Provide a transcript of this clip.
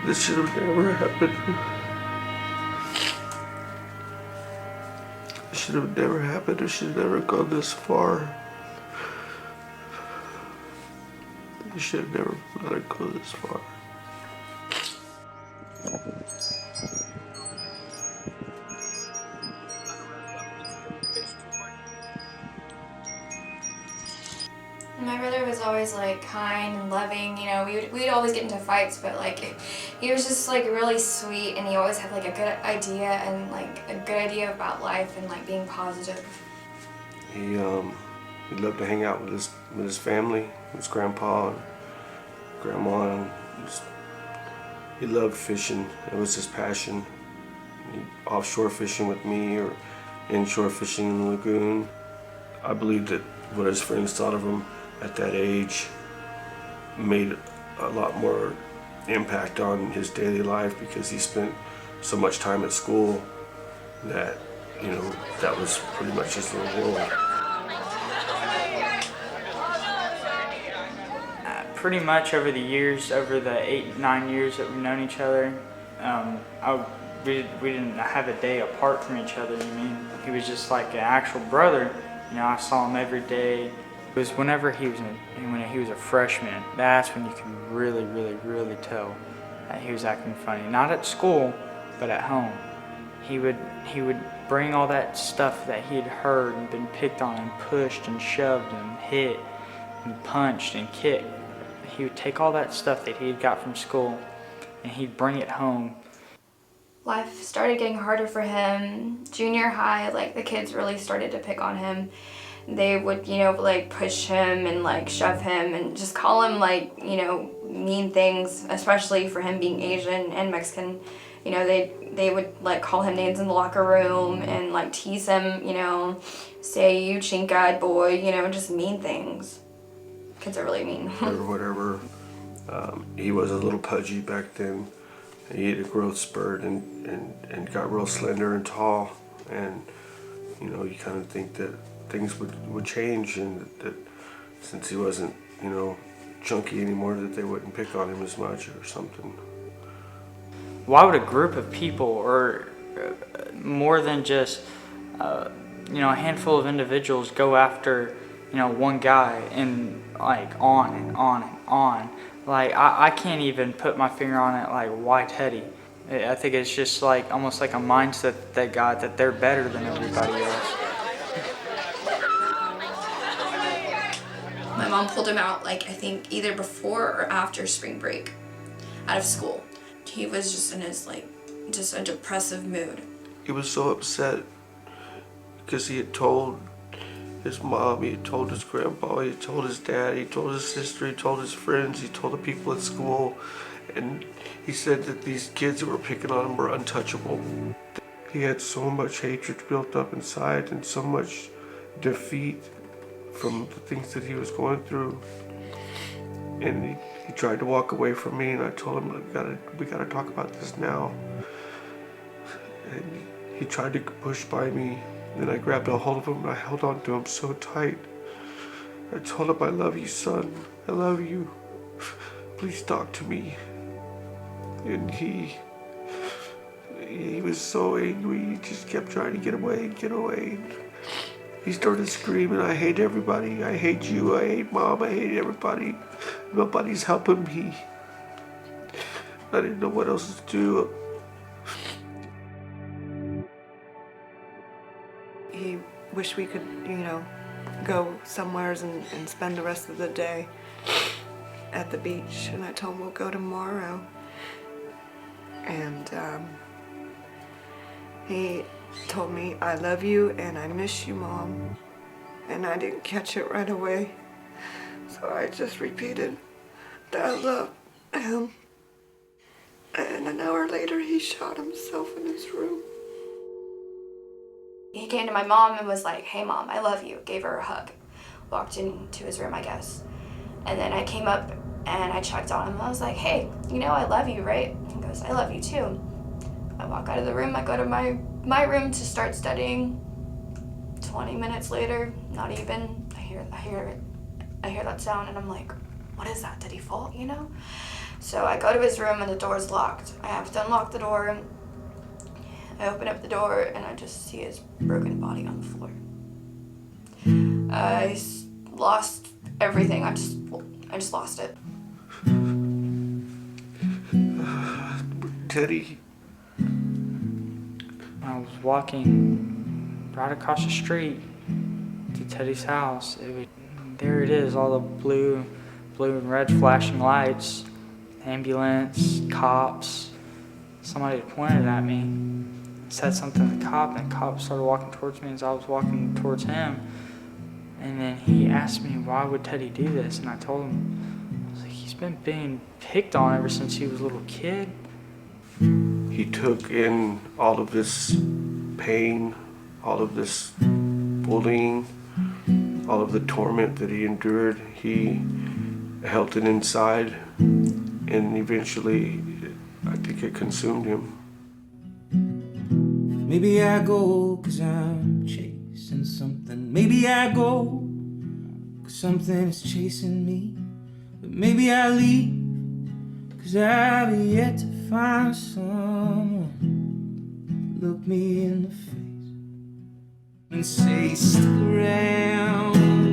This should have never happened. It should have never happened. It should have never gone this far. You should have never let it go this far. My brother was always like kind and loving, you know, we'd always get into fights, but like he was just like really sweet, and he always had like a good idea and like a good idea about life and like being positive. He loved to hang out with his family, his grandpa and grandma, and he loved fishing. It was his passion. Offshore fishing with me or inshore fishing in the lagoon. I believe that what his friends thought of him at that age made a lot more impact on his daily life, because he spent so much time at school that, you know, that was pretty much his little world. Pretty much over the years, over the 8-9 years that we've known each other, we didn't have a day apart from each other. I mean, he was just like an actual brother. You know, I saw him every day. It was whenever he was a freshman. That's when you can really tell that he was acting funny. Not at school, but at home. He would bring all that stuff that he had heard and been picked on and pushed and shoved and hit and punched and kicked. He would take all that stuff that he had got from school and he'd bring it home. Life started getting harder for him. Junior high, like the kids really started to pick on him. They would, you know, like push him and like shove him and just call him like, you know, mean things, especially for him being Asian and Mexican. You know, they would like call him names in the locker room and like tease him, you know, say you chink-eyed boy, you know, just mean things. Kids are really mean. Or whatever. He was a little pudgy back then. He had a growth spurt and got real slender and tall. And, you know, you kind of think that things would change, and that since he wasn't, you know, chunky anymore, that they wouldn't pick on him as much or something. Why would a group of people, or more than just, you know, a handful of individuals go after, you know, one guy and like on and on and on? Like, I can't even put my finger on it, like, why Teddy? I think it's just like, almost like a mindset they got that they're better than everybody else. My mom pulled him out, like, I think either before or after spring break out of school. He was just in his, like, just a depressive mood. He was so upset because he had told his mom, he had told his grandpa, he had told his dad, he told his sister, he told his friends, he told the people at school, and he said that these kids that were picking on him were untouchable. He had so much hatred built up inside and so much defeat from the things that he was going through. And he tried to walk away from me, and I told him, we gotta talk about this now. And he tried to push by me. Then I grabbed a hold of him and I held on to him so tight. I told him, I love you, son. I love you. Please talk to me. And he was so angry. He just kept trying to get away. He started screaming, I hate everybody. I hate you. I hate mom. I hate everybody. Nobody's helping me. I didn't know what else to do. He wished we could, you know, go somewheres and spend the rest of the day at the beach. And I told him we'll go tomorrow. And he told me, I love you and I miss you, Mom. And I didn't catch it right away. So I just repeated that I love him. And an hour later, he shot himself in his room. He came to my mom and was like, hey mom, I love you. Gave her a hug. Walked into his room, I guess. And then I came up and I checked on him. I was like, hey, you know I love you, right? He goes, I love you too. I walk out of the room, I go to my room to start studying. 20 minutes later, not even, I hear that sound and I'm like, what is that? Did he fall, you know? So I go to his room and the door's locked. I have to unlock the door. I open up the door and I just see his broken body on the floor. I lost everything. I just lost it. Teddy. I was walking right across the street to Teddy's house. There it is, all the blue and red flashing lights, ambulance, cops. Somebody had pointed at me, said something to the cop, and the cop started walking towards me as I was walking towards him. And then he asked me, why would Teddy do this? And I told him, I was like, he's been being picked on ever since he was a little kid. He took in all of this pain, all of this bullying, all of the torment that he endured. He held it inside, and eventually, I think it consumed him. Maybe I go 'cause I'm chasing something. Maybe I go 'cause something is chasing me. But maybe I leave 'cause I've yet to find someone look me in the face and say, stick around.